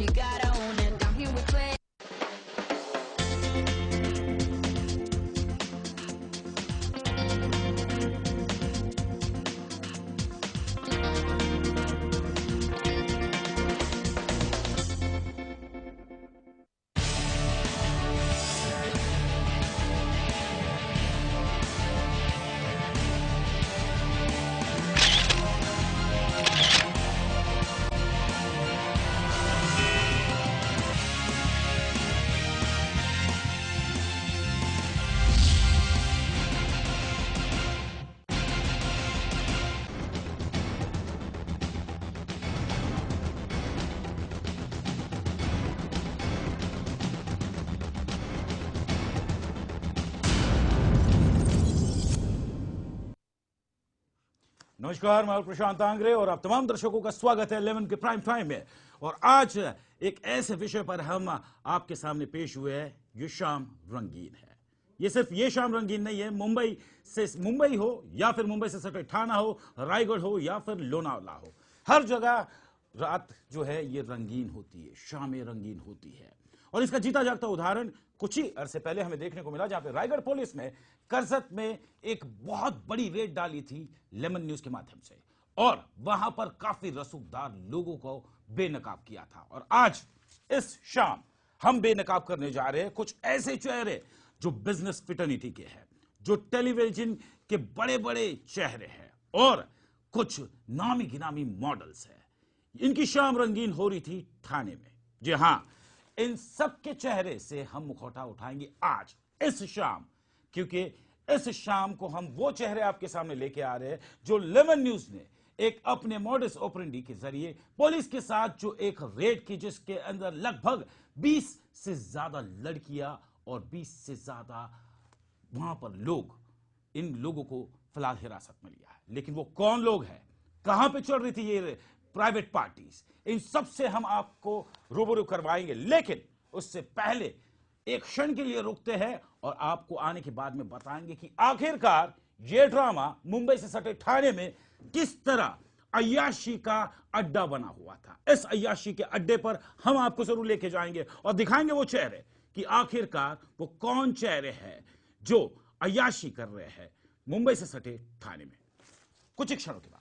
You gotta own it. Down here we play. नमस्कार, मैं प्रशांत आंग्रे और आप तमाम दर्शकों का स्वागत है 11 के प्राइम टाइम में। और आज एक ऐसे विषय पर हम आपके सामने पेश हुए हैं। ये शाम रंगीन है। ये सिर्फ ये शाम रंगीन नहीं है। मुंबई हो या फिर मुंबई से सटे ठाणा हो, रायगढ़ हो या फिर लोनावला हो, हर जगह रात जो है ये रंगीन होती है, शामें रंगीन होती है। और इसका जीता जागता उदाहरण कुछ ही अरसे पहले हमें देखने को मिला, जहां पे रायगढ़ पुलिस ने करसत में एक बहुत बड़ी रेड डाली थी लेमन न्यूज के माध्यम से, और वहां पर काफी रसूखदार लोगों को बेनकाब किया था। और आज इस शाम हम बेनकाब करने जा रहे हैं कुछ ऐसे चेहरे जो बिजनेस फिटर्निटी के हैं, जो टेलीविजन के बड़े बड़े चेहरे हैं और कुछ नामी गिनामी मॉडल्स हैं। इनकी शाम रंगीन हो रही थी थाने में। जी हां, इन सब के चेहरे से हम मुखौटा उठाएंगे आज इस शाम, क्योंकि इस शाम को हम वो चेहरे आपके सामने लेके आ रहे हैं जो लेमन न्यूज ने एक अपने मॉडस ऑपरेंडी के जरिए पुलिस के साथ जो एक रेड की, जिसके अंदर लगभग 20 से ज्यादा लड़कियां और 20 से ज्यादा वहां पर लोग, इन लोगों को फिलहाल हिरासत में लिया है। लेकिन वो कौन लोग हैं, कहां पे चल रही थी ये प्राइवेट पार्टीज, इन सब से हम आपको रूबरू करवाएंगे। लेकिन उससे पहले एक क्षण के लिए रुकते हैं और आपको आने के बाद में बताएंगे कि आखिरकार यह ड्रामा मुंबई से सटे ठाणे में किस तरह अय्याशी का अड्डा बना हुआ था। इस अय्याशी के अड्डे पर हम आपको जरूर लेके जाएंगे और दिखाएंगे वो चेहरे कि आखिरकार वो कौन चेहरे हैं जो अय्याशी कर रहे हैं मुंबई से सटे ठाणे में। कुछ ही क्षणों के बाद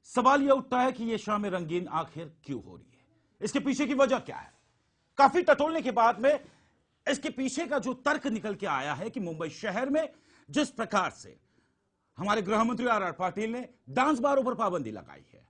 सवाल यह उठता है कि यह शाम रंगीन आखिर क्यों हो रही है, इसके पीछे की वजह क्या है। काफी टटोलने के बाद में इसके पीछे का जो तर्क निकल के आया है कि मुंबई शहर में जिस प्रकार से हमारे गृह मंत्री आर पाटिल ने डांस बारों पर पाबंदी लगाई है,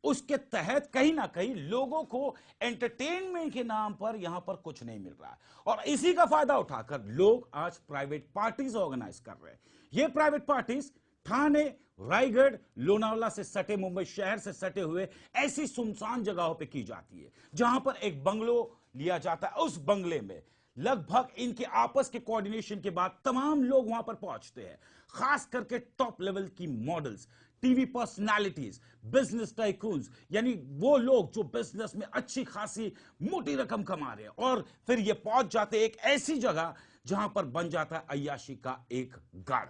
उसके तहत कहीं ना कहीं लोगों को एंटरटेनमेंट के नाम पर यहां पर कुछ नहीं मिल रहा है, और इसी का फायदा उठाकर लोग आज प्राइवेट पार्टीज ऑर्गेनाइज कर रहे हैं। ये प्राइवेट पार्टीज ठाणे, रायगढ़, लोनावला से सटे, मुंबई शहर से सटे हुए ऐसी सुनसान जगहों पे की जाती है, जहां पर एक बंगलो लिया जाता है। उस बंगले में लगभग इनके आपस के कोऑर्डिनेशन के बाद तमाम लोग वहां पर पहुंचते हैं, खास करके टॉप लेवल की models, TV personalities, business tycoons, यानी वो लोग जो बिजनेस में अच्छी खासी मोटी रकम कमा रहे हैं, और फिर ये पहुंच जाते एक ऐसी जगह जहां पर बन जाता है अय्याशी का एक गढ़।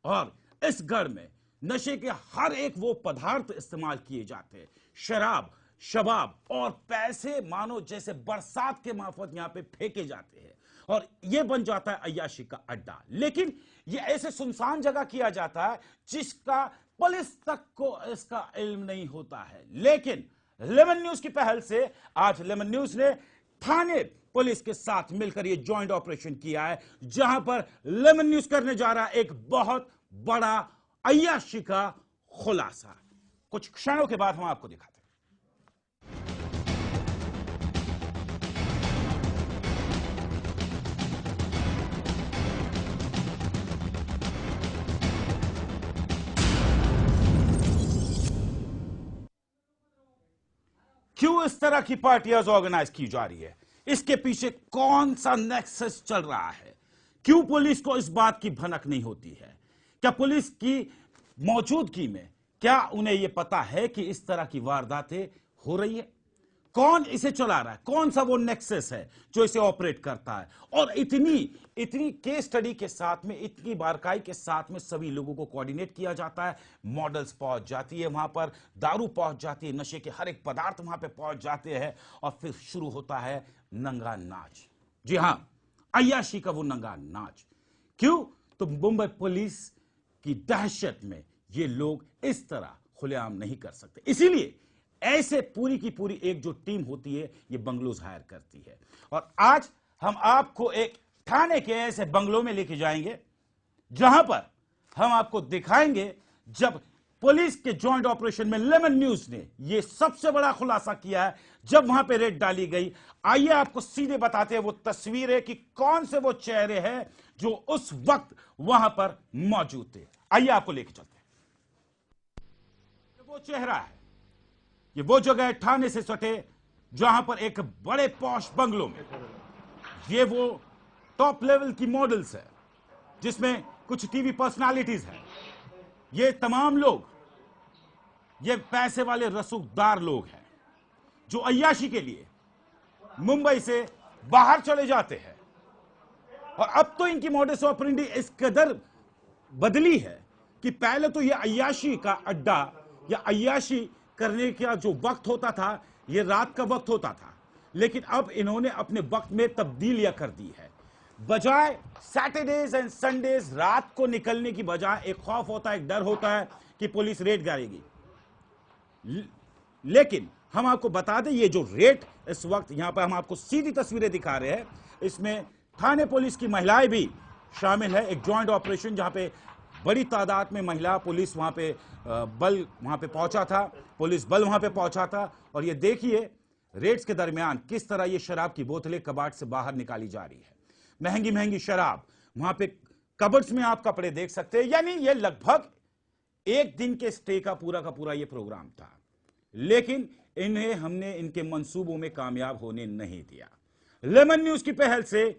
और इस गढ़ में नशे के हर एक वो पदार्थ इस्तेमाल किए जाते हैं, शराब, शबाब और पैसे मानो जैसे बरसात के माफत यहां पे फेंके जाते हैं, और यह बन जाता है अय्याशी का अड्डा। लेकिन यह ऐसे सुनसान जगह किया जाता है जिसका पुलिस तक को इसका इल्म नहीं होता है। लेकिन लेमन न्यूज की पहल से आज लेमन न्यूज ने थाने पुलिस के साथ मिलकर यह जॉइंट ऑपरेशन किया है, जहां पर लेमन न्यूज करने जा रहा है एक बहुत बड़ा अय्याशी का खुलासा। कुछ क्षणों के बाद हम आपको दिखाते हैं। क्यों इस तरह की पार्टियां ऑर्गेनाइज की जा रही है, इसके पीछे कौन सा नेक्सस चल रहा है, क्यों पुलिस को इस बात की भनक नहीं होती है, क्या पुलिस की मौजूदगी में क्या उन्हें यह पता है कि इस तरह की वारदातें हो रही है। कौन इसे चला रहा है, कौन सा वो नेक्सस है जो इसे ऑपरेट करता है। और इतनी इतनी केस स्टडी के साथ में, इतनी बारकाई के साथ में सभी लोगों को कोऑर्डिनेट किया जाता है। मॉडल्स पहुंच जाती है वहां पर, दारू पहुंच जाती है, नशे के हर एक पदार्थ वहां पे पहुंच जाते हैं और फिर शुरू होता है नंगा नाच। जी हां, अय्याशी का वो नंगा नाच। क्यों? तो मुंबई पुलिस की दहशत में ये लोग इस तरह खुलेआम नहीं कर सकते, इसीलिए ऐसे पूरी की पूरी एक जो टीम होती है ये बंगलोज हायर करती है। और आज हम आपको एक ठाणे के ऐसे बंगलों में लेके जाएंगे जहां पर हम आपको दिखाएंगे जब पुलिस के जॉइंट ऑपरेशन में लेमन न्यूज ने यह सबसे बड़ा खुलासा किया है, जब वहां पे रेड डाली गई। आइए आपको सीधे बताते हैं वो तस्वीरें कि कौन से वो चेहरे हैं जो उस वक्त वहां पर मौजूद थे। आइए आपको लेके चलते हैं। वो चेहरा है, ये वो जगह है ठाणे से सटे जहां पर एक बड़े पॉश बंगलों में ये वो टॉप लेवल की मॉडल्स है, जिसमें कुछ टीवी पर्सनालिटीज हैं। ये तमाम लोग ये पैसे वाले रसूखदार लोग हैं जो अय्याशी के लिए मुंबई से बाहर चले जाते हैं। और अब तो इनकी मॉडस ऑपरेंडी इस कदर बदली है कि पहले तो ये अय्याशी का अड्डा या अय्याशी करने का जो वक्त होता था ये रात का वक्त होता था, लेकिन अब इन्होंने अपने वक्त में तब्दीलियां कर दी है। बजाय सैटरडेज एंड संडेज रात को निकलने की बजाय एक खौफ होता है, एक डर होता है कि पुलिस रेड करेगी। लेकिन हम आपको बता दें ये जो रेड इस वक्त यहां पर हम आपको सीधी तस्वीरें दिखा रहे हैं, इसमें थाने पुलिस की महिलाएं भी शामिल है। एक जॉइंट ऑपरेशन जहां पे बड़ी तादाद में महिला पुलिस वहां पे बल वहां पे पहुंचा था, पुलिस बल वहां पे पहुंचा था। और ये देखिए रेड्स के दरमियान किस तरह ये शराब की बोतलें कबाट से बाहर निकाली जा रही है। महंगी महंगी शराब वहां पे कबर्ड्स में आप कपड़े देख सकते हैं। यानी ये लगभग एक दिन के स्टे का पूरा ये प्रोग्राम था, लेकिन इन्हें हमने इनके मंसूबों में कामयाब होने नहीं दिया। लेमन न्यूज की पहल से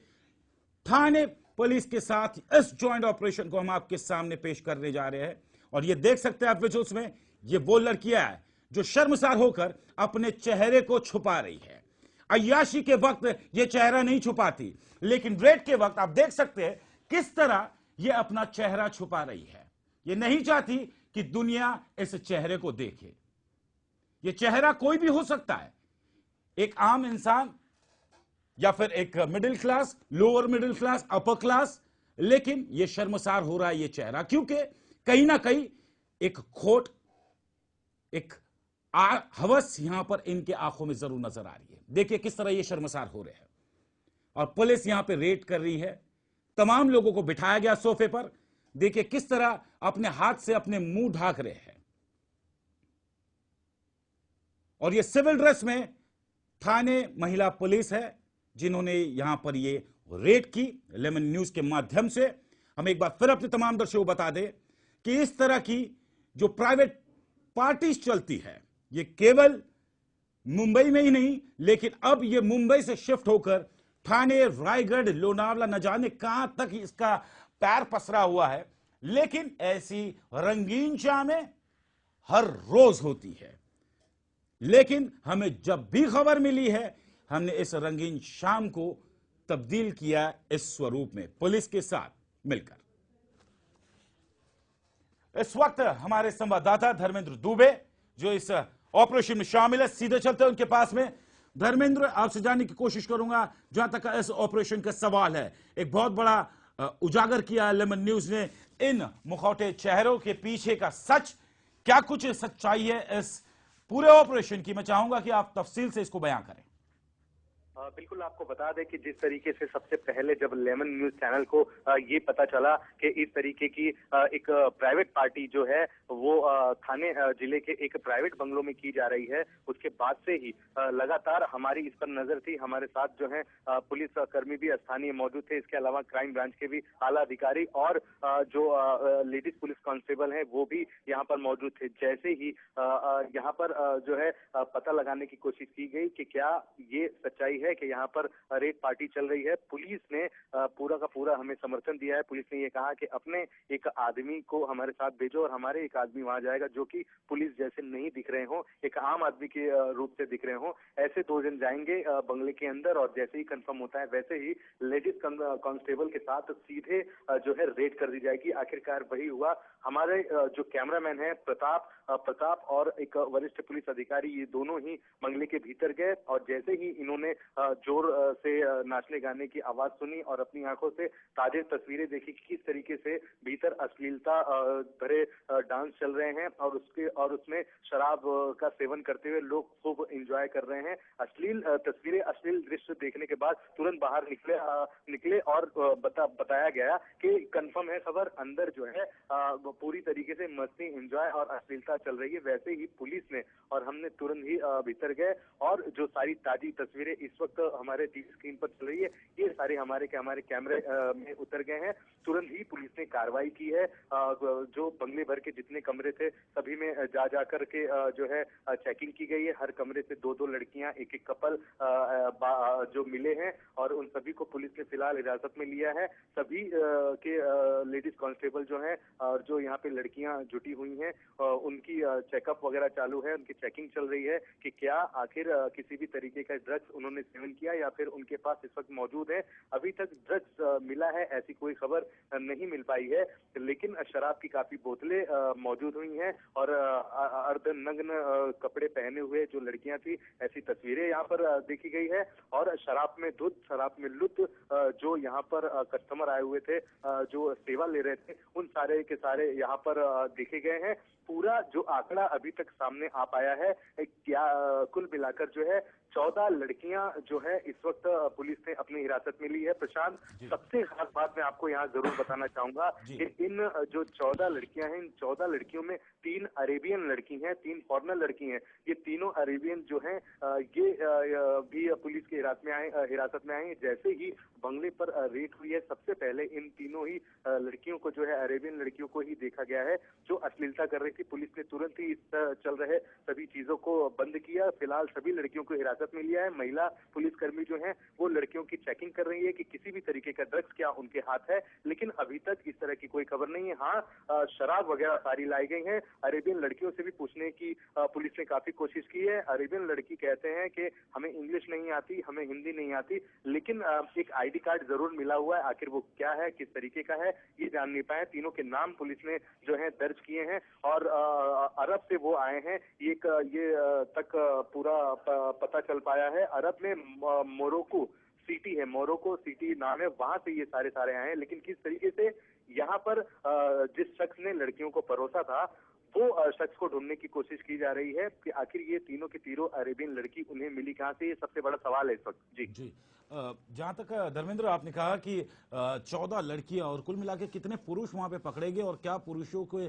थाने पुलिस के साथ इस जॉइंट ऑपरेशन को हम आपके सामने पेश करने जा रहे हैं। और ये देख सकते हैं आप विजुअल्स में, ये वो लड़कियां है जो शर्मसार होकर अपने चेहरे को छुपा रही है। अय्याशी के वक्त ये चेहरा नहीं छुपाती, लेकिन रेड के वक्त आप देख सकते हैं किस तरह ये अपना चेहरा छुपा रही है। ये नहीं चाहती कि दुनिया इस चेहरे को देखे। ये चेहरा कोई भी हो सकता है, एक आम इंसान या फिर एक middle class, lower middle class, upper class, लेकिन ये शर्मसार हो रहा है ये चेहरा, क्योंकि कहीं ना कहीं एक खोट, एक हवस यहां पर इनके आंखों में जरूर नजर आ रही है। देखिए किस तरह ये शर्मसार हो रहे हैं। और पुलिस यहां पे रेड कर रही है, तमाम लोगों को बिठाया गया सोफे पर। देखिए किस तरह अपने हाथ से अपने मुंह ढाक रहे हैं। और ये सिविल ड्रेस में थाने महिला पुलिस है जिन्होंने यहां पर ये रेड की। लेमन न्यूज के माध्यम से हम एक बार फिर अपने तमाम दर्शकों को बता दें कि इस तरह की जो प्राइवेट पार्टीज चलती है ये केवल मुंबई में ही नहीं, लेकिन अब ये मुंबई से शिफ्ट होकर ठाणे, रायगढ़, लोनावला, न जाने कहां तक इसका पैर पसरा हुआ है। लेकिन ऐसी रंगीन शामें हर रोज होती है। लेकिन हमें जब भी खबर मिली है हमने इस रंगीन शाम को तब्दील किया इस स्वरूप में पुलिस के साथ मिलकर। इस वक्त हमारे संवाददाता धर्मेंद्र दुबे जो इस ऑपरेशन में शामिल है, सीधे चलते हैं उनके पास में। धर्मेंद्र, आपसे जानने की कोशिश करूंगा, जहां तक इस ऑपरेशन का सवाल है, एक बहुत बड़ा उजागर किया लेमन न्यूज ने इन मुखौटे चेहरों के पीछे का सच। क्या कुछ सच्चाई है इस पूरे ऑपरेशन की? मैं चाहूंगा कि आप तफसील से इसको बयां करें। बिल्कुल, आपको बता दें कि जिस तरीके से सबसे पहले जब लेमन न्यूज चैनल को ये पता चला कि इस तरीके की एक प्राइवेट पार्टी जो है वो थाने जिले के एक प्राइवेट बंगलों में की जा रही है, उसके बाद से ही लगातार हमारी इस पर नजर थी। हमारे साथ जो है पुलिस कर्मी भी स्थानीय मौजूद थे, इसके अलावा क्राइम ब्रांच के भी आला अधिकारी और जो लेडीज पुलिस कांस्टेबल है वो भी यहाँ पर मौजूद थे। जैसे ही यहाँ पर जो है पता लगाने की कोशिश की गई कि क्या ये सच्चाई है है कि यहाँ पर रेड पार्टी चल रही है। पुलिस ने पूरा का पूरा हमें समर्थन दिया है। पुलिस ने ये कहा कि अपने एक आदमी को हमारे साथ भेजो और हमारे एक आदमी वहां जाएगा जो कि पुलिस जैसे नहीं दिख रहे हो, एक आम आदमी के रूप से दिख रहे हो। ऐसे 2 जन जाएंगे बंगले के अंदर और जैसे ही कंफर्म होता है वैसे ही लेडीज कांस्टेबल के साथ सीधे जो है रेड कर दी जाएगी। आखिरकार वही हुआ। हमारे जो कैमरामैन है प्रताप और एक वरिष्ठ पुलिस अधिकारी, ये दोनों ही बंगले के भीतर गए और जैसे ही इन्होंने जोर से नाचने गाने की आवाज सुनी और अपनी आंखों से ताजे तस्वीरें देखी कि किस तरीके से भीतर अश्लीलता भरे डांस चल रहे हैं और उसमें शराब का सेवन करते हुए लोग खूब एंजॉय कर रहे हैं। अश्लील तस्वीरें, अश्लील दृश्य देखने के बाद तुरंत बाहर निकले और बताया गया कि कंफर्म है खबर, अंदर जो है पूरी तरीके से मस्ती, एंजॉय और अश्लीलता चल रही है। वैसे ही पुलिस ने और हमने तुरंत ही भीतर गए और जो सारी ताजी तस्वीरें इस वक्त हमारे टीवी स्क्रीन पर चल रही है, ये सारे हमारे कैमरे में उतर गए हैं। तुरंत ही पुलिस ने कार्रवाई की है। जो बंगले भर के जितने कमरे थे सभी में जा करके जो है चेकिंग की गई है। हर कमरे से 2-2 लड़कियां, एक कपल जो मिले हैं और उन सभी को पुलिस ने फिलहाल हिरासत में लिया है। सभी के लेडीज कांस्टेबल जो हैं और जो यहाँ पे लड़कियां जुटी हुई हैं उनकी चेकअप वगैरह चालू है, उनकी चेकिंग चल रही है कि क्या आखिर किसी भी तरीके का ड्रग्स उन्होंने सेवन किया या फिर उनके पास इस वक्त मौजूद है। अभी तक ड्रग्स मिला है ऐसी कोई खबर नहीं मिल पाई है, लेकिन शराब की काफी बोतलें मौजूद हुई हैं और अर्धनग्न कपड़े पहने हुए जो लड़कियां थी ऐसी तस्वीरें यहाँ पर देखी गई है। और शराब में धुत, शराब में लुत्त जो यहाँ पर कस्टमर आए हुए थे जो सेवा ले रहे थे, उन सारे के सारे यहाँ पर देखे गए हैं। पूरा जो आंकड़ा अभी तक सामने आ पाया है, क्या कुल मिलाकर जो है 14 लड़कियां जो है इस वक्त पुलिस ने अपनी हिरासत में ली है। प्रशांत, सबसे खास बात मैं आपको यहाँ जरूर बताना चाहूंगा कि इन जो 14 लड़कियां हैं, इन 14 लड़कियों में 3 अरेबियन लड़की हैं, 3 फॉरेनर लड़की हैं। ये तीनों अरेबियन जो हैं ये भी पुलिस की हिरासत में आई। जैसे ही बंगले पर रेड हुई है, सबसे पहले इन तीनों ही लड़कियों को जो है, अरेबियन लड़कियों को ही देखा गया है जो अश्लीलता कर रही थी। पुलिस ने तुरंत ही इस चल रहे सभी चीजों को बंद किया। फिलहाल सभी लड़कियों को हिरासत में लिया है। महिला पुलिसकर्मी जो हैं वो लड़कियों की चेकिंग कर रही है कि किसी भी तरीके का ड्रग्स क्या उनके हाथ है, लेकिन अभी तक इस तरह की कोई खबर नहीं है। हाँ, शराब वगैरह सारी लाई गई है। अरेबियन लड़कियों से भी पूछने की पुलिस ने काफी कोशिश की है। अरेबियन लड़की कहते हैं कि हमें इंग्लिश नहीं आती, हमें हिंदी नहीं आती, लेकिन एक आईडी कार्ड जरूर मिला हुआ है। आखिर वो क्या है, किस तरीके का है, ये जान नहीं पाए। तीनों के नाम पुलिस ने जो है दर्ज किए हैं और अरब से वो आए हैं, ये तक पूरा पता चल पाया है। अरब में मोरक्को सिटी है, मोरक्को सिटी नाम है, वहां से ये सारे आए हैं। लेकिन किस तरीके से यहाँ पर जिस शख्स ने लड़कियों को परोसा था वो शख्स को ढूंढने की कोशिश की जा रही है कि आखिर ये तीनों के तीनों अरेबियन लड़की उन्हें मिली कहां से, ये सबसे बड़ा सवाल है इस वक्त। जी जहां तक धर्मेंद्र आपने कहा कि 14 लड़कियां और कुल मिला के कितने पुरुष वहां पे पकड़े गए और क्या पुरुषों के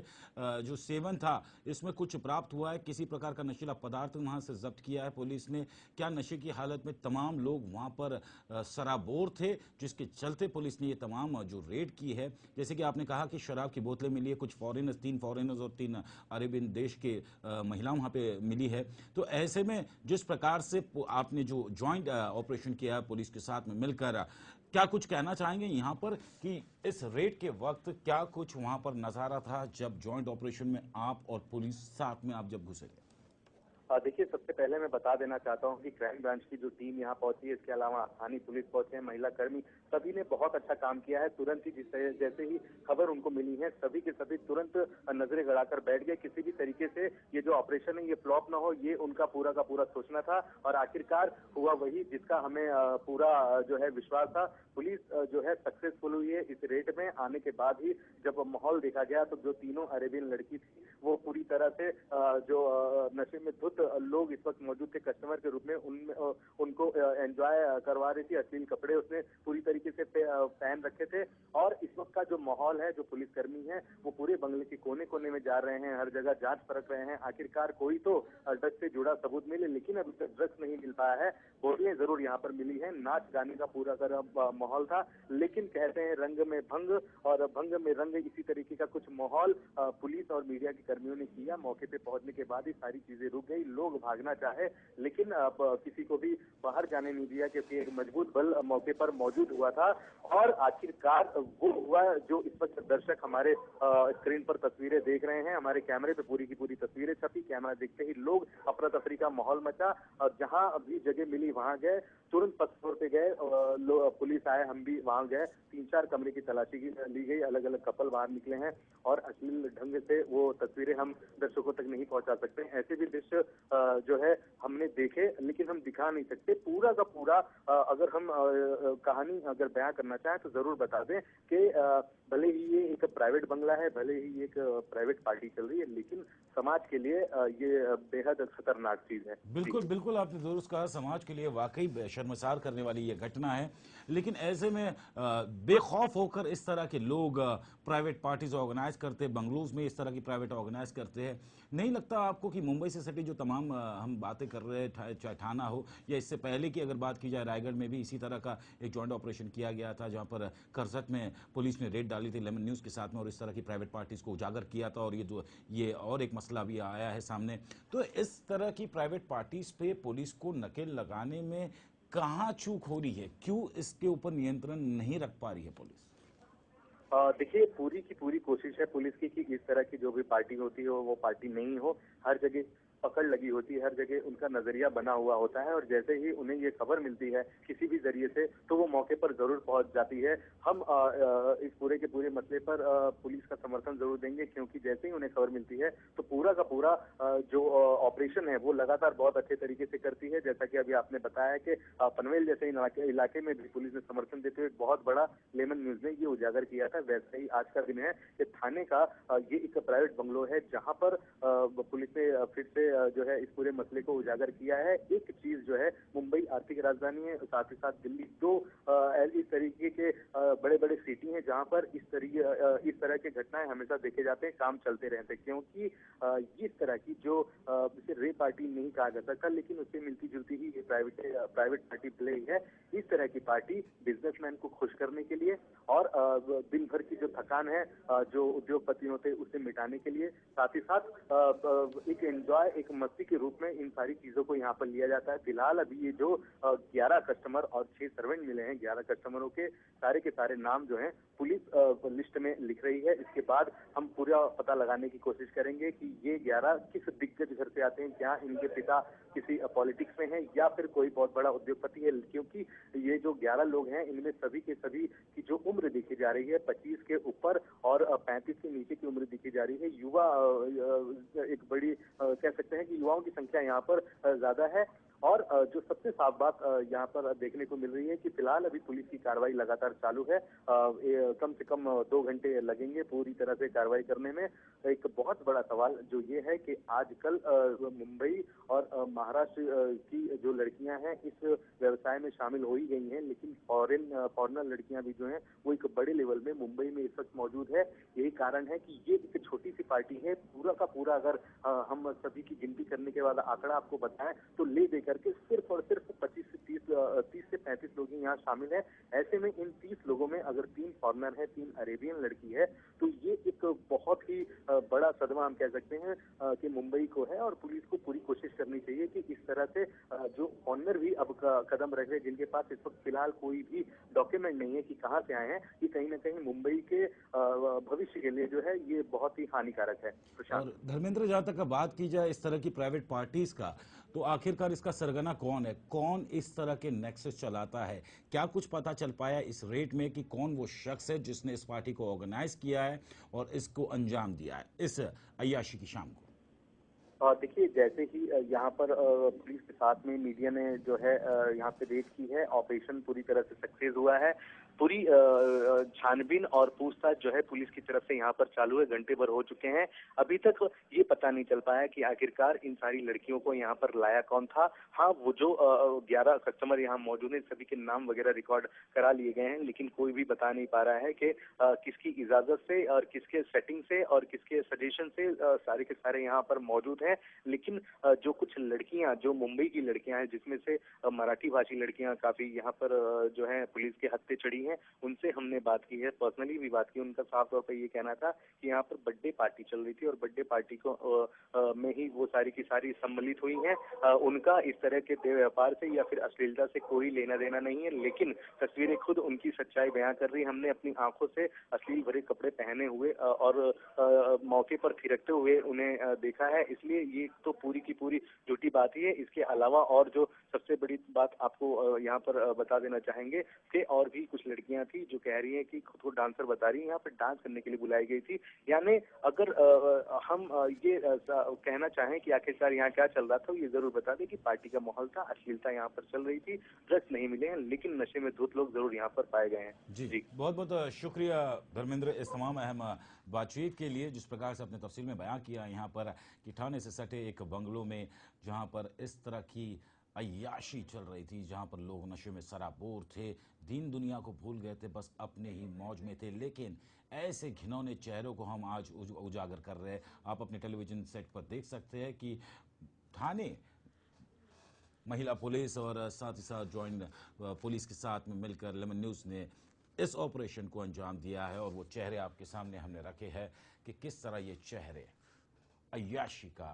जो सेवन था इसमें कुछ प्राप्त हुआ है, किसी प्रकार का नशीला पदार्थ वहां से जब्त किया है पुलिस ने, क्या नशे की हालत में तमाम लोग वहां पर सराबोर थे जिसके चलते पुलिस ने ये तमाम जो रेड की है। जैसे कि आपने कहा कि शराब की बोतलें मिली है, कुछ फॉरेनर्स, 3 फॉरेनर्स और 3 अरेबियन देश के महिलाओं वहां पे मिली है। तो ऐसे में जिस प्रकार से आपने जो ज्वाइंट ऑपरेशन किया है पुलिस के साथ में मिलकर, क्या कुछ कहना चाहेंगे यहां पर कि इस रेड के वक्त क्या कुछ वहां पर नजारा था जब ज्वाइंट ऑपरेशन में आप और पुलिस साथ में आप जब घुसे? देखिए, सबसे पहले मैं बता देना चाहता हूं कि क्राइम ब्रांच की जो टीम यहाँ पहुंची है, इसके अलावा स्थानीय पुलिस पहुंचे हैं, महिला कर्मी, सभी ने बहुत अच्छा काम किया है। तुरंत ही जैसे ही खबर उनको मिली है, सभी के सभी तुरंत नजरें गड़ाकर बैठ गए। किसी भी तरीके से ये जो ऑपरेशन है ये फ्लॉप ना हो, ये उनका पूरा का पूरा सोचना था और आखिरकार हुआ वही जिसका हमें पूरा जो है विश्वास था। पुलिस जो है सक्सेसफुल हुई है इस रेड में। आने के बाद ही जब माहौल देखा गया तो जो तीनों अरेबियन लड़की थी वो पूरी तरह से जो नशे में धुत लोग इस वक्त मौजूद थे कस्टमर के रूप में, उनको एंजॉय करवा रही थी। अश्लील कपड़े उसने पूरी तरीके से पहन रखे थे और इस वक्त का जो माहौल है, जो पुलिसकर्मी है वो पूरे बंगले के कोने कोने में जा रहे हैं, हर जगह जांच परख रहे हैं। आखिरकार कोई तो ड्रग्स से जुड़ा सबूत मिले, लेकिन अभी तक ड्रग्स नहीं मिल पाया है। बोतलें जरूर यहाँ पर मिली है, नाच गाने का पूरा माहौल था, लेकिन कहते हैं रंग में भंग और भंग में रंग, इसी तरीके का कुछ माहौल पुलिस और मीडिया के कर्मियों ने किया। मौके पे पहुंचने के बाद ही सारी चीजें रुक गई, लोग भागना चाहे, लेकिन अब किसी को भी बाहर जाने नहीं दिया क्योंकि एक मजबूत बल मौके पर मौजूद हुआ था। और आखिरकार वो हुआ जो इस वक्त दर्शक हमारे स्क्रीन पर तस्वीरें देख रहे हैं। हमारे कैमरे पे पूरी की पूरी तस्वीरें छपी। कैमरा देखते ही लोग अफरा तफरी का माहौल मचा और जहां भी जगह मिली वहां गए, तुरंत फर्स्ट फ्लोर पे गए। पुलिस आए, हम भी वहां गए। 3-4 कमरे की तलाशी ली गई। अलग अलग कपल बाहर निकले हैं और अश्लील ढंग से वो तस्वीरें हम दर्शकों तक नहीं पहुंचा सकते। ऐसे भी दृश्य जो है हमने देखे, लेकिन हम दिखा नहीं सकते पूरा का पूरा। अगर हम कहानी अगर बयां करना चाहें तो जरूर बता दें कि भले ही ये एक प्राइवेट बंगला है, भले ही एक प्राइवेट पार्टी चल रही है, लेकिन समाज के लिए ये बेहद खतरनाक चीज है। बिल्कुल बिल्कुल, आपने दुरुस्त कहा। समाज के लिए वाकई शर्मसार करने वाली ये घटना है। लेकिन ऐसे में बेखौफ होकर इस तरह के लोग प्राइवेट पार्टीज ऑर्गेनाइज करते, बंगलोज में इस तरह की प्राइवेट ऑर्गेनाइज करते हैं। नहीं लगता आपको कि मुंबई से सटी जो तमाम हम बातें कर रहे हैं, चाहे थाना हो या इससे पहले की अगर बात की जाए, रायगढ़ में भी इसी तरह का एक जॉइंट ऑपरेशन किया गया था, जहां पर करसट में पुलिस ने रेड डाली थी लेमन न्यूज़ के साथ में, और इस तरह की प्राइवेट पार्टीज को उजागर किया था। और ये और एक मसला भी आया है सामने। तो इस तरह की प्राइवेट पार्टीज पे पुलिस को नकेल लगाने में कहां चूक हो रही है? क्यों इसके ऊपर नियंत्रण नहीं रख पा रही है पुलिस? देखिए, पूरी की पूरी कोशिश है पुलिस की कि इस तरह की जो भी पार्टी होती हो वो पार्टी नहीं हो। हर जगह पकड़ लगी होती है, हर जगह उनका नजरिया बना हुआ होता है और जैसे ही उन्हें ये खबर मिलती है किसी भी जरिए से तो वो मौके पर जरूर पहुंच जाती है। हम इस पूरे के पूरे मसले पर पुलिस का समर्थन जरूर देंगे, क्योंकि जैसे ही उन्हें खबर मिलती है तो पूरा का पूरा जो ऑपरेशन है वो लगातार बहुत अच्छे तरीके से करती है। जैसा कि अभी आपने बताया कि पनवेल जैसे इलाके में भी पुलिस ने समर्थन देते हुए बहुत बड़ा लेमन न्यूज ने ये उजागर किया था। वैसे ही आज का दिन है कि थाने का ये एक प्राइवेट बंगलो है जहां पर पुलिस ने फिर से जो है इस पूरे मसले को उजागर किया है। एक चीज जो है, मुंबई आर्थिक राजधानी है, साथ ही साथ दिल्ली, दो इस तरीके के बड़े बड़े सिटी हैं जहां पर इस तरह के घटनाएं हमेशा देखे जाते हैं, काम चलते रहते हैं। क्योंकि इस तरह की जो इसे रे पार्टी नहीं कहा जा सकता, लेकिन उससे मिलती जुलती ही ये प्राइवेट पार्टी प्ले है। इस तरह की पार्टी बिजनेसमैन को खुश करने के लिए और दिन भर की जो थकान है जो उद्योगपति होते हैं उसे मिटाने के लिए, साथ ही साथ एक एंजॉय, एक मस्ती के रूप में इन सारी चीजों को यहाँ पर लिया जाता है। फिलहाल अभी ये जो 11 कस्टमर और 6 सर्वेंट मिले हैं, 11 कस्टमरों के सारे नाम जो हैं पुलिस लिस्ट में लिख रही है। इसके बाद हम पूरा पता लगाने की कोशिश करेंगे कि ये 11 किस दिग्गज घर से आते हैं, क्या इनके पिता किसी पॉलिटिक्स में हैं या फिर कोई बहुत बड़ा उद्योगपति है। क्योंकि ये जो 11 लोग हैं इनमें सभी के सभी की जो उम्र देखी जा रही है 25 के ऊपर और 35 के नीचे की उम्र देखी जा रही है। युवा एक बड़ी कह सकते हैं कि युवाओं की संख्या यहाँ पर ज्यादा है। और जो सबसे साफ बात यहाँ पर देखने को मिल रही है कि फिलहाल अभी पुलिस की कार्रवाई लगातार चालू है। कम से कम 2 घंटे लगेंगे पूरी तरह से कार्रवाई करने में। एक बहुत बड़ा सवाल जो ये है कि आजकल मुंबई और महाराष्ट्र की जो लड़कियां हैं इस व्यवसाय में शामिल हो ही गई हैं, लेकिन फॉरेनर लड़कियां भी जो हैं वो एक बड़े लेवल में मुंबई में इस वक्त मौजूद है। यही कारण है कि ये एक छोटी सी पार्टी है। पूरा का पूरा अगर हम सभी की गिनती करने के बाद आंकड़ा आपको बताएं तो ले दे करके सिर्फ और सिर्फ 25 से 30 से 35 लोग ही यहाँ शामिल हैं। ऐसे में इन 30 लोगों में अगर 3 फॉरेनर है, 3 अरेबियन लड़की है, तो ये एक बहुत ही बड़ा सदमा हम कह सकते हैं कि मुंबई को है। और पुलिस को पूरी कोशिश करनी चाहिए कि इस तरह से जो फॉरेनर भी अब कदम रख रहे हैं, जिनके पास इस वक्त फिलहाल कोई भी डॉक्यूमेंट नहीं है कि कहाँ से आए हैं, ये कहीं ना कहीं मुंबई के भविष्य के लिए जो है ये बहुत ही हानिकारक है। और धर्मेंद्र, जहां तक बात की जाए इस तरह की प्राइवेट पार्टीज का, तो आखिरकार इसका सरगना कौन है? कौन इस तरह के नेक्सस चलाता है? क्या कुछ पता चल पाया इस रेट में कि कौन वो शख्स है जिसने इस पार्टी को ऑर्गेनाइज किया है और इसको अंजाम दिया है इस अय्याशी की शाम को? देखिए, जैसे ही यहाँ पर पुलिस के साथ में मीडिया ने जो है यहाँ पे रेड की है, ऑपरेशन पूरी तरह से सक्सेस हुआ है। पूरी छानबीन और पूछताछ जो है पुलिस की तरफ से यहाँ पर चालू है। घंटे भर हो चुके हैं, अभी तक ये पता नहीं चल पाया कि आखिरकार इन सारी लड़कियों को यहाँ पर लाया कौन था। हाँ, वो जो 11 कस्टमर यहाँ मौजूद हैं सभी के नाम वगैरह रिकॉर्ड करा लिए गए हैं, लेकिन कोई भी बता नहीं पा रहा है कि किसकी इजाजत से और किसके सेटिंग से और किसके सजेशन से सारे के सारे यहाँ पर मौजूद हैं। है, लेकिन जो कुछ लड़कियां, जो मुंबई की लड़कियां हैं, जिसमें से मराठी भाषी लड़कियां काफी यहाँ पर जो है पुलिस के हत्थे चढ़ी हैं, उनसे हमने बात की है, पर्सनली भी बात की। उनका साफ तौर पर ये कहना था कि यहाँ पर बर्थडे पार्टी चल रही थी और बर्थडे पार्टी को में ही वो सारी की सारी सम्मिलित हुई हैं। उनका इस तरह के व्यापार से या फिर अश्लीलता से कोई लेना देना नहीं है, लेकिन तस्वीरें खुद उनकी सच्चाई बयां कर रही। हमने अपनी आंखों से अश्लील भरे कपड़े पहने हुए और मौके पर थिरकते हुए उन्हें देखा है, इसलिए ये तो पूरी की पूरी झूठी बात ही है। इसके अलावा और जो सबसे बड़ी बात आपको यहाँ पर बता देना चाहेंगे कि और भी कुछ लड़कियां थी जो कह रही हैं कि खुद को डांसर बता रही हैं, यहाँ पर डांस करने के लिए बुलाई गई थी। यानी अगर हम ये कहना चाहें कि आखिरकार यहाँ क्या चल रहा था, ये जरूर बता दें कि पार्टी का माहौल था, अश्लीलता यहाँ पर चल रही थी, ड्रग्स नहीं मिले हैं, लेकिन नशे में धुत लोग जरूर यहाँ पर पाए गए हैं। जी, बहुत बहुत शुक्रिया धर्मेंद्र इस तमाम अहम बातचीत के लिए, जिस प्रकार से अपने तफसील में बयां किया यहाँ पर कि थाने से सटे एक बंगलों में जहाँ पर इस तरह की अय्याशी चल रही थी, जहाँ पर लोग नशे में सराबोर थे, दीन दुनिया को भूल गए थे, बस अपने ही मौज में थे। लेकिन ऐसे घिनौने चेहरों को हम आज उजागर कर रहे हैं। आप अपने टेलीविजन सेट पर देख सकते हैं कि थाने महिला पुलिस और साथ ही साथ ज्वाइंट पुलिस के साथ में मिलकर लेमन न्यूज़ ने इस ऑपरेशन को अंजाम दिया है और वो चेहरे आपके सामने हमने रखे हैं कि किस तरह ये चेहरे अय्याशी का।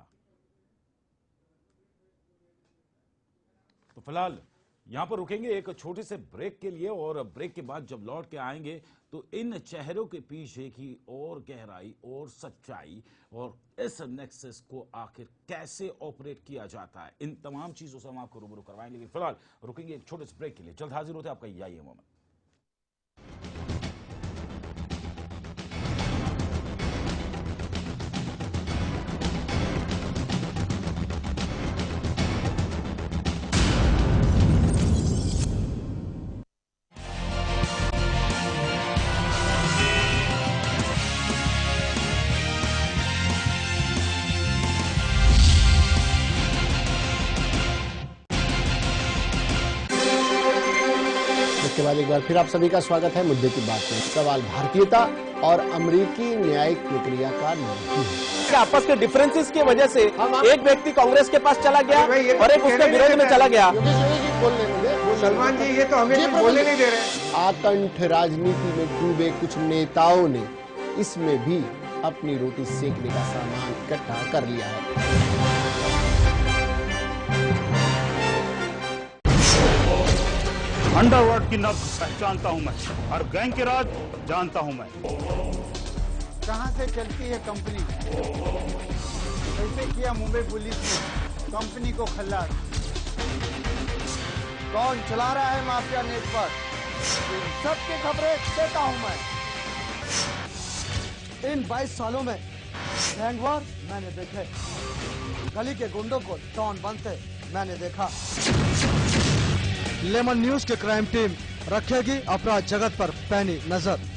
तो फिलहाल यहां पर रुकेंगे एक छोटे से ब्रेक के लिए और ब्रेक के बाद जब लौट के आएंगे तो इन चेहरों के पीछे की और गहराई और सच्चाई और इस नेक्सस को आखिर कैसे ऑपरेट किया जाता है, इन तमाम चीजों से हम आपको रूबरू करवाएंगे। लेकिन फिलहाल रुकेंगे एक छोटे से ब्रेक के लिए। जल्द हाजिर होते हैं आपका यही मोमेंट। इसके बाद एक बार फिर आप सभी का स्वागत है मुद्दे की बात में। सवाल भारतीयता और अमेरिकी न्यायिक प्रक्रिया का नहीं है। आपस के डिफरेंसेस की वजह से एक व्यक्ति कांग्रेस के पास चला गया और एक उसके विरोध में चला गया। सलमान जी ये तो हमें बोलने नहीं दे रहे। आकंठ राजनीति में डूबे कुछ नेताओं ने इसमें भी अपनी रोटी सेकने का सामान इकट्ठा कर लिया है। अंडरवर्ल्ड की नब्ज पहचानता हूं मैं, हर गैंग के राज जानता हूं मैं। कहां से चलती है कंपनी, कैसे किया मुंबई पुलिस ने कंपनी को खल्लास, कौन चला रहा है माफिया नेटवर्क, इन सबकी खबरें देता हूं मैं। इन 22 सालों में गैंगवार मैंने देखे, गली के गुंडों को डॉन बनते मैंने देखा। लेमन न्यूज के क्राइम टीम रखेगी अपराध जगत पर पैनी नजर।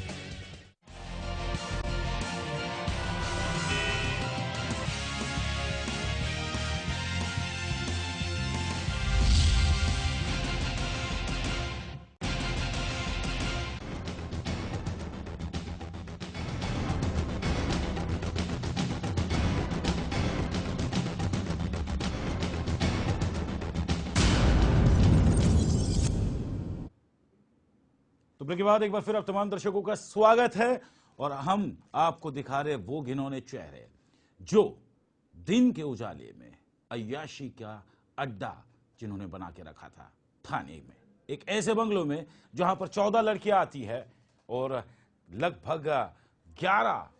तो ब्रेक के बाद एक बार फिर आप तमाम दर्शकों का स्वागत है और हम आपको दिखा रहे वो घिनौने चेहरे जो दिन के उजाले में अय्याशी का अड्डा जिन्होंने बना के रखा था थाने में, एक ऐसे बंगलों में जहां पर 14 लड़कियां आती है और लगभग 11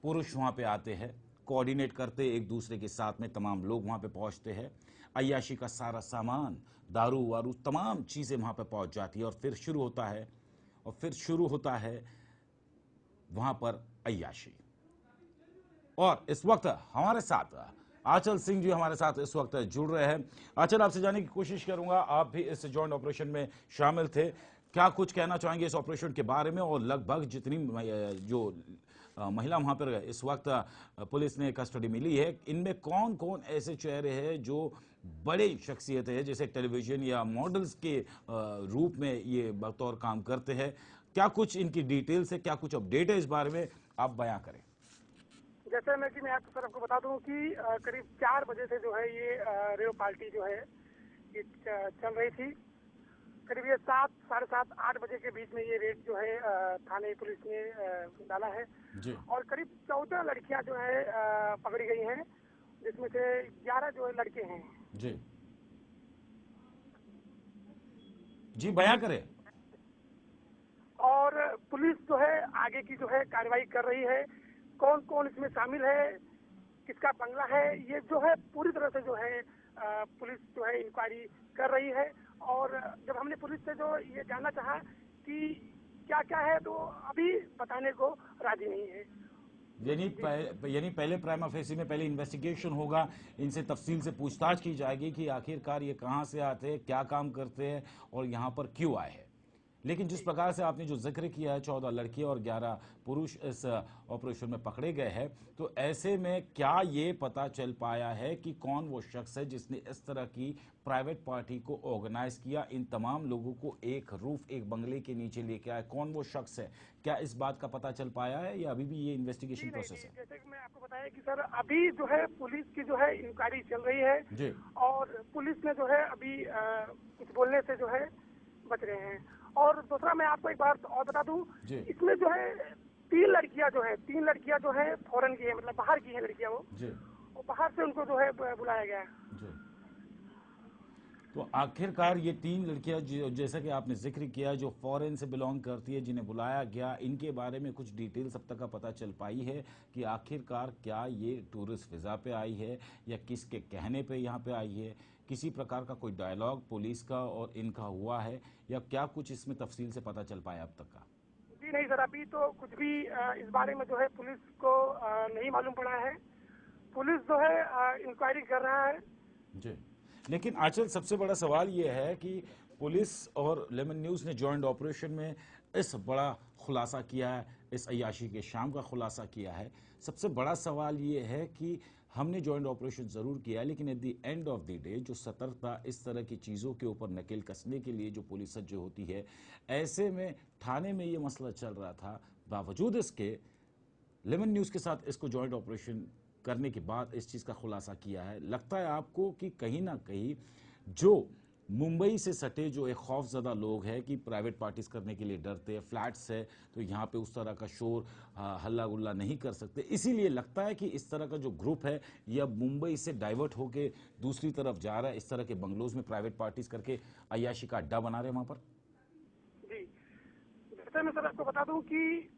पुरुष वहां पे आते हैं, कोऑर्डिनेट करते एक दूसरे के साथ में तमाम लोग वहां पे पहुंचते हैं। अय्याशी का सारा सामान, दारू वारू तमाम चीजें वहां पे पहुंच जाती है और फिर शुरू होता है वहां पर अय्याशी। और इस वक्त हमारे साथ आंचल सिंह जी हमारे साथ इस वक्त जुड़ रहे हैं। आंचल, आपसे जानने की कोशिश करूंगा, आप भी इस जॉइंट ऑपरेशन में शामिल थे, क्या कुछ कहना चाहेंगे इस ऑपरेशन के बारे में और लगभग जितनी जो महिला वहां पर इस वक्त पुलिस ने कस्टडी मिली है, इनमें कौन कौन ऐसे चेहरे हैं जो बड़े शख्सियत है, जैसे टेलीविजन या मॉडल्स के रूप में ये बतौर काम करते हैं, क्या कुछ इनकी डिटेल्स है, क्या कुछ अपडेट है इस बारे में आप बयां करें। जैसे मैं आपको बता दूं कि करीब 4 बजे से जो है ये रेव पार्टी जो है ये चल रही थी। करीब ये 7, साढ़े 7, 8 बजे के बीच में ये रेड जो है थाने पुलिस ने डाला है जी। और करीब 14 लड़कियां जो है पकड़ी गई हैं, जिसमें से 11 जो है लड़के हैं। जी जी, बयां करें। और पुलिस जो है आगे की जो है कार्रवाई कर रही है। कौन कौन इसमें शामिल है, किसका बंगला है, ये जो है पूरी तरह से जो है पुलिस जो है इंक्वायरी कर रही है। और जब हमने पुलिस से जो ये जानना चाहा कि क्या क्या है, तो अभी बताने को राजी नहीं है। यानी पहले प्राइमा फेसी में पहले इन्वेस्टिगेशन होगा, इनसे तफसील से पूछताछ की जाएगी कि आखिरकार ये कहां से आते हैं, क्या काम करते हैं और यहां पर क्यों आए हैं। लेकिन जिस प्रकार से आपने जो जिक्र किया है 14 लड़कियां और 11 पुरुष इस ऑपरेशन में पकड़े गए हैं, तो ऐसे में क्या ये पता चल पाया है कि कौन वो शख्स है जिसने इस तरह की प्राइवेट पार्टी को ऑर्गेनाइज किया, इन तमाम लोगों को एक रूफ, एक बंगले के नीचे लेके आया? कौन वो शख्स है, क्या इस बात का पता चल पाया है या अभी भी ये इन्वेस्टिगेशन प्रोसेस है? जैसे कि मैं आपको बताया कि सर अभी जो है पुलिस की जो है इंक्वायरी चल रही है जी। और पुलिस ने जो है अभी कुछ बोलने से जो है बच रहे हैं। और दूसरा मैं आपको एक बात और बता दूं, इसमें जो है 3 लड़कियां जो है फॉरेन की है, मतलब बाहर की है लड़कियां वो बाहर से उनको जो है बुलाया गया है। तो आखिरकार ये 3 लड़कियां जैसा कि आपने जिक्र किया जो फॉरेन से बिलोंग करती है, जिन्हें बुलाया गया, इनके बारे में कुछ डिटेल्स अब तक का पता चल पाई है कि आखिरकार क्या ये टूरिस्ट वीजा पे आई है या किसके कहने पे यहाँ पे आई है? किसी प्रकार का कोई डायलॉग पुलिस का और इनका हुआ है या क्या कुछ इसमें तफसील से पता चल पाया अब तक का? जी नहीं सर, अभी तो कुछ भी इस बारे में जो है पुलिस को नहीं मालूम पड़ा है। पुलिस जो है इंक्वायरी कर रहा है जी। लेकिन आंचल, सबसे बड़ा सवाल ये है कि पुलिस और लेमन न्यूज ने जॉइंट ऑपरेशन में इस बड़ा खुलासा किया है, इस अय्याशी के शाम का खुलासा किया है। सबसे बड़ा सवाल ये है कि हमने जॉइंट ऑपरेशन जरूर किया, लेकिन at the end of the day जो सतर्कता इस तरह की चीज़ों के ऊपर नकेल कसने के लिए जो पुलिस सज्ज होती है, ऐसे में थाने में ये मसला चल रहा था, बावजूद इसके लेमन न्यूज़ के साथ इसको जॉइंट ऑपरेशन करने के बाद इस चीज़ का खुलासा किया है। लगता है आपको कि कहीं ना कहीं जो मुंबई से सटे जो एक खौफजदा लोग हैं कि प्राइवेट पार्टीज करने के लिए डरते हैं, फ्लैट्स है तो यहाँ पे उस तरह का शोर हल्ला गुल्ला नहीं कर सकते, इसीलिए लगता है कि इस तरह का जो ग्रुप है यह मुंबई से डाइवर्ट होके दूसरी तरफ जा रहा है, इस तरह के बंगलोज में प्राइवेट पार्टीज करके अय्याशी का अड्डा बना रहे हैं वहां पर? जी, जैसे मैं सर आपको बता दूं कि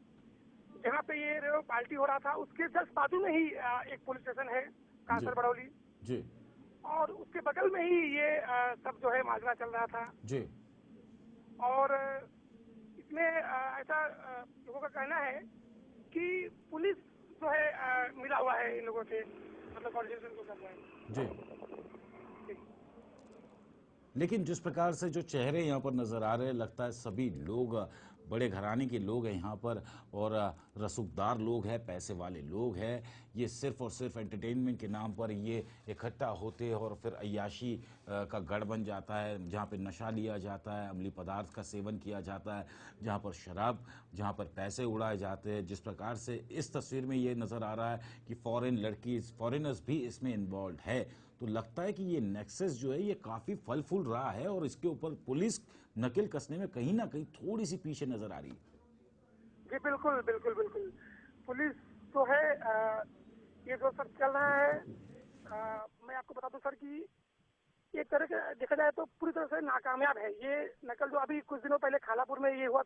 जहाँ पे ये रेव पार्टी हो रहा था उसके जस्ट बाजू में ही एक पुलिस स्टेशन है, कांसर बड़ौली जी, और उसके बगल में ही ये सब जो है माजरा चल रहा था जी। और इसमें ऐसा लोगों का कहना है कि पुलिस जो है मिला हुआ है इन लोगों से, मतलब कोऑर्डिनेशन को कर रहा है जी। लेकिन जिस प्रकार से जो चेहरे यहाँ पर नजर आ रहे हैं, लगता है सभी लोग बड़े घराने के लोग हैं यहाँ पर और रसूखदार लोग हैं, पैसे वाले लोग हैं। ये सिर्फ और सिर्फ एंटरटेनमेंट के नाम पर ये इकट्ठा होते हैं और फिर अय्याशी का गढ़ बन जाता है, जहाँ पे नशा लिया जाता है, अमली पदार्थ का सेवन किया जाता है, जहाँ पर शराब, जहाँ पर पैसे उड़ाए जाते हैं। जिस प्रकार से इस तस्वीर में ये नज़र आ रहा है कि फॉरेनर्स भी इसमें इन्वॉल्व है, तो लगता है कि ये नेक्सस जो है ये काफ़ी फल फूल रहा है और इसके ऊपर पुलिस नकेल कसने में कहीं ना कहीं थोड़ी सी पीछे नजर आ रही है। जी बिल्कुल बिल्कुल बिल्कुल। पुलिस जो है ये जो सब चल रहा है, मैं आपको बता दूं सर कि एक तरह के देखा जाए तो पूरी तरह से नाकामयाब है ये नकल। जो अभी कुछ दिनों पहले खालापुर में ये हुआ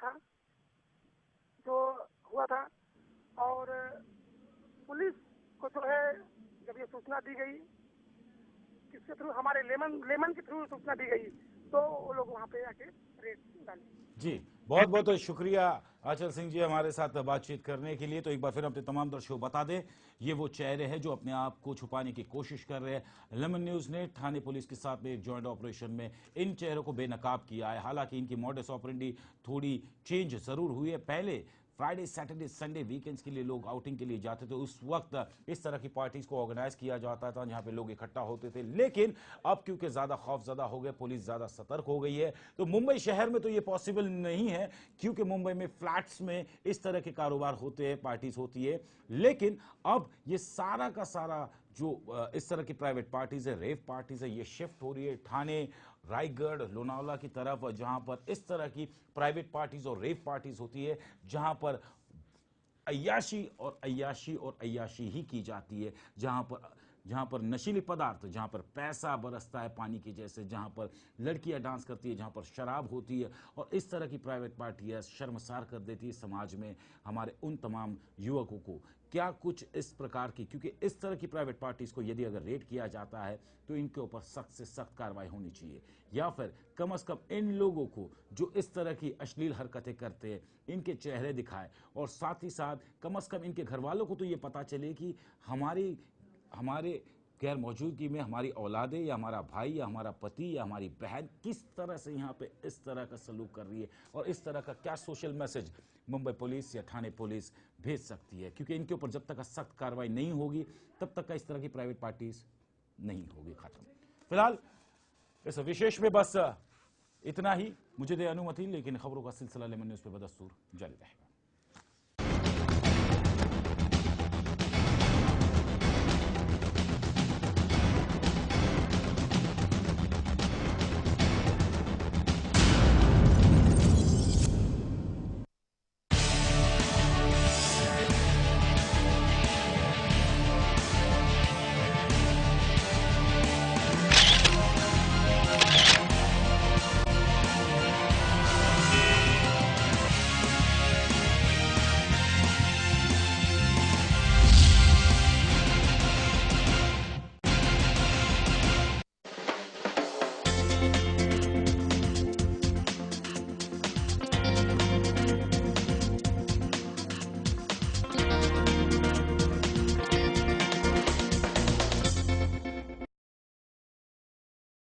था और पुलिस को जो है जब ये सूचना दी गई, किसके थ्रू, हमारे लेमन के थ्रू सूचना दी गई, तो वो लोग वहाँ पे आके रेड डाले। जी, बहुत बहुत शुक्रिया आंचल सिंह जी हमारे साथ बातचीत करने के लिए। तो एक बार फिर अपने तमाम दर्शकों बता दें, ये वो चेहरे हैं जो अपने आप को छुपाने की कोशिश कर रहे हैं। लेमन न्यूज ने थाने पुलिस के साथ में एक जॉइंट ऑपरेशन में इन चेहरों को बेनकाब किया है। हालांकि इनकी मॉडस ऑपरेंडी थोड़ी चेंज जरूर हुई है। पहले फ्राइडे सैटरडे संडे वीकेंड्स के लिए लोग आउटिंग के लिए जाते थे, उस वक्त इस तरह की पार्टीज को ऑर्गेनाइज किया जाता था जहां पे लोग इकट्ठा होते थे। लेकिन अब क्योंकि ज्यादा खौफजदा हो गए, पुलिस ज्यादा सतर्क हो गई है, तो मुंबई शहर में तो ये पॉसिबल नहीं है क्योंकि मुंबई में फ्लैट्स में इस तरह के कारोबार होते हैं, पार्टीज होती है। लेकिन अब ये सारा का सारा जो इस तरह की प्राइवेट पार्टीज है, रेव पार्टीज है, ये शिफ्ट हो रही है ठाणे, रायगढ़, लोनावला की तरफ, जहां पर इस तरह की प्राइवेट पार्टीज और रेव पार्टीज होती है, जहां पर अय्याशी और अय्याशी और अय्याशी ही की जाती है, जहां पर नशीले पदार्थ, जहां पर पैसा बरसता है पानी के जैसे, जहां पर लड़कियां डांस करती है, जहां पर शराब होती है, और इस तरह की प्राइवेट पार्टियां शर्मसार कर देती है समाज में हमारे उन तमाम युवकों को। क्या कुछ इस प्रकार की, क्योंकि इस तरह की प्राइवेट पार्टीज को यदि अगर रेड किया जाता है तो इनके ऊपर सख्त से सख्त कार्रवाई होनी चाहिए, या फिर कम से कम इन लोगों को जो इस तरह की अश्लील हरकतें करते हैं इनके चेहरे दिखाए, और साथ ही साथ कम से कम इनके घर वालों को तो ये पता चले कि हमारे गैर मौजूदगी में हमारी औलादे या हमारा भाई या हमारा पति या हमारी बहन किस तरह से यहाँ पे इस तरह का सलूक कर रही है, और इस तरह का क्या सोशल मैसेज मुंबई पुलिस या ठाणे पुलिस भेज सकती है। क्योंकि इनके ऊपर जब तक सख्त कार्रवाई नहीं होगी तब तक का इस तरह की प्राइवेट पार्टीज नहीं होगी खत्म। फिलहाल इस विशेष में बस इतना ही, मुझे दे अनुमति, लेकिन खबरों का सिलसिला लेमन न्यूज पे बदस्तूर जारी रहेगा।